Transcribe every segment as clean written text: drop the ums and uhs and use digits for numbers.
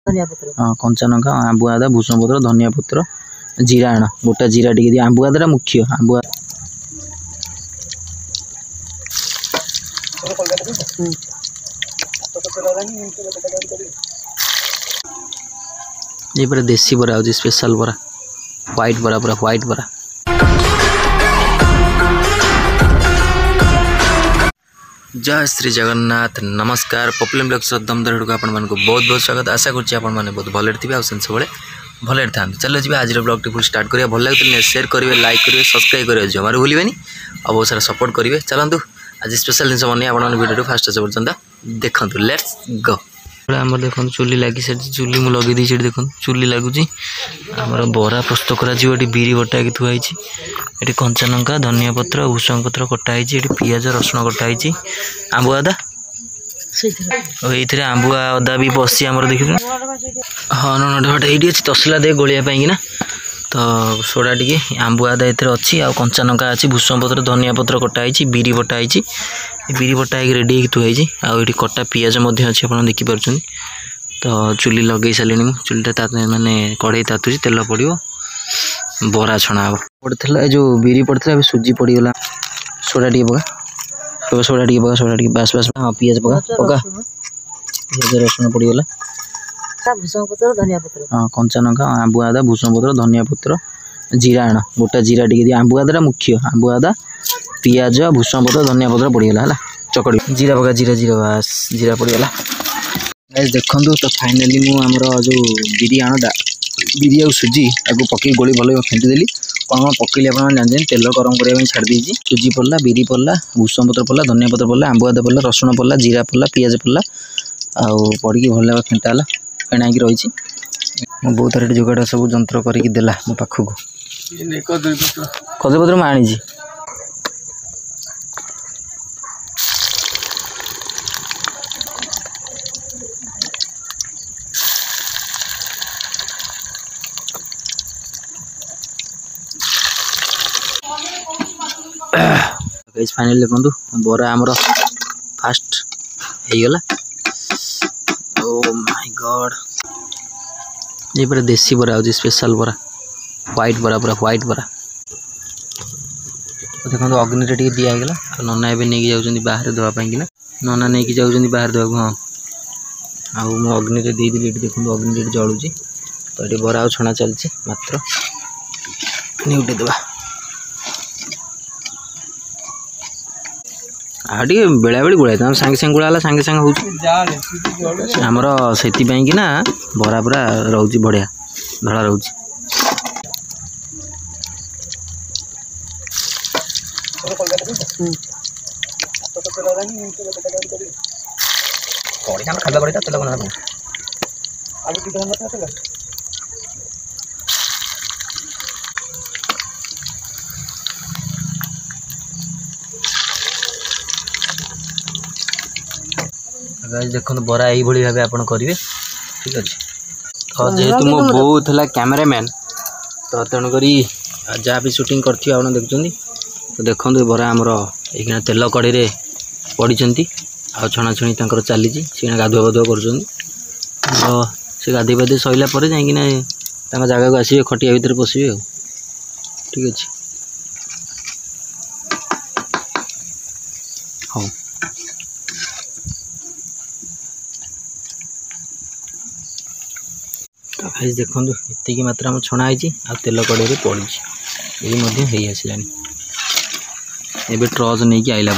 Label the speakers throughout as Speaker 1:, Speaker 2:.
Speaker 1: हाँ कंचा लंका आंबुआ अदा भूषण पत्र धनिया पत्र जीरा आण गोटा जीरा टी दिए आंबुआ अदा मुख्य आंबुआ ये पूरा देसी बरा हो स्पेशल बरा व्हाइट बरा पूरा व्हाइट बरा। जय श्री जगन्नाथ नमस्कार पपुलर ब्लॉग दमदर को आपण मानक बहुत बहुत स्वागत आशा करछि आपण माने बहुत भले थे आ सब भले था चलो जी आज ब्लॉग टी स्टार्ट करिया भल लगे शेयर करेंगे लाइक करेंगे सब्सक्राइब करेंगे जमार भूलें और बहुत सारा सपोर्ट करेंगे चलतु आज स्पेशल जिन बन आप वीडियो फास्ट से पर्यटन देखो लेट्स गो। आम देखो चुली लगी चुली मुझे लगे दी देखो चुली लगुच आमर बरा प्रस्तुत कर बिरी बटा थुआई ये कंचा लंका धनिया पत्र भूषण पत्र कटाई ये पियाज रसुण कटाई आंबुआ अदा ये आंबुआ अदा भी बसी आमर देखिए हाँ नुणटा ये अच्छी तसला दे गोलियापाई ना तो सोडा टी आंबुआ अदा ये अच्छी आ कंचा लंका अच्छी भूषण पत्र धनिया पत्र कटाई बिरी बटाई बिरी बटा रेडी हो थुआई आठ कटा पियाज अच्छी आप देखिपुं तो चुली लगे सारे चुलीटा मानने कड़े तातुची तेल पड़ो बरा छणा हम पड़ता जो बिरी पड़ता है सुजी पड़गला सोडा टी पका सोडा टी पका सोडा टी बास बास हाँ पियाज पका पका पियाज रसुण पड़गला
Speaker 2: भूषण पत्र धनिया पत्र
Speaker 1: हाँ कंचा लंका आंबुआ अदा भूषण पत्र धनिया पत्र जीरा आण गोटा जीरा टी दिए आंबुआ अदा मुख्य आंबुआ अदा पियाज भूषण पत्र धनिया पत्र पड़गला है चकड़ी जीरा पका जीरा जीरा बास जीरा पड़गला देखु तो फाइनाली मुझे जो बिरी आणटा बिरी आ सुजी आपको पकई गोली भल फेंटीदेली कौन कौन पकईली आप जानते तेल गरम करने छाड़ी सुजी पड़ला बिरी पड़ला भूषण पत्र पड़ला धनिया पत्र पड़ला आंबुआ अदा पड़ला रसुण पड़ला जीरा पड़ला पियाज पड़ला आउ पड़ी भल फेंटा फेणाई रही बहुत सारे जोगाड़ सब जंत्र करके देला मो पाखक कदली पत्र मैं आनी फाइनल देखु बरा आमर फास्ट होगला ओ माय गॉड ये पूरा देसी बरा हो स्पेशल बरा व्हाइट बरा पूरा व्हाइट बरा देखो अग्नि टे दिगला नना ए नहीं जाऊँ बाहर देवाई कि नना नहीं जाऊँ बाहर देवा हाँ आउ मो अग्नि देदेली देखो अग्नि जलुची तो ये बरा छणा चलती मात्र उठे देवा आगे बेला बेली गोड़ा सांगे सांगे गोड़ा सांगे सांगे होमर से कि बरा पूरा रोच बढ़िया धड़ा रोच देखो बरा यही भाव आप करेंगे ठीक अच्छे तो जेहेतु मो बो था कैमेरामैन तो तेणुक जहाँ भी शूटिंग कर देखुं तो देखो बरा आमर ये तेल कड़े पड़ी आ छणाछुणी चली गाधुआ पाधुआ कर तो से गाधे पाधे सरला जा जगह को आसवे खटिया भितर पशे ठीक अच्छे हाँ तो भाई देखो ये मात्रा में छणा आ तेल कड़े पड़ी ये आसलानी एबे ट्रच नहीं कि आइला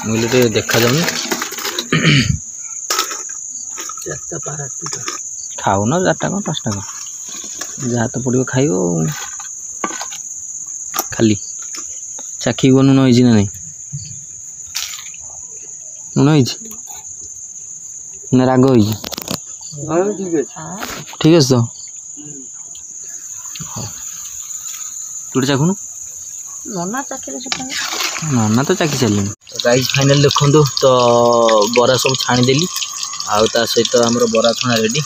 Speaker 1: मुझे देखा जाऊनी खाऊ ना 4टा कौन 5टा कौन जहाँ तो पड़ो खाइब खाली चाखी नुण हो ना नहीं नुण हो राग हो ठीक है तो तू चाखुनु नना तो चाखी सारे तो गाइज फाइनल देखो तो बरा सब छाणीदेली आउ ता सहित आमर बरा छणा रेडी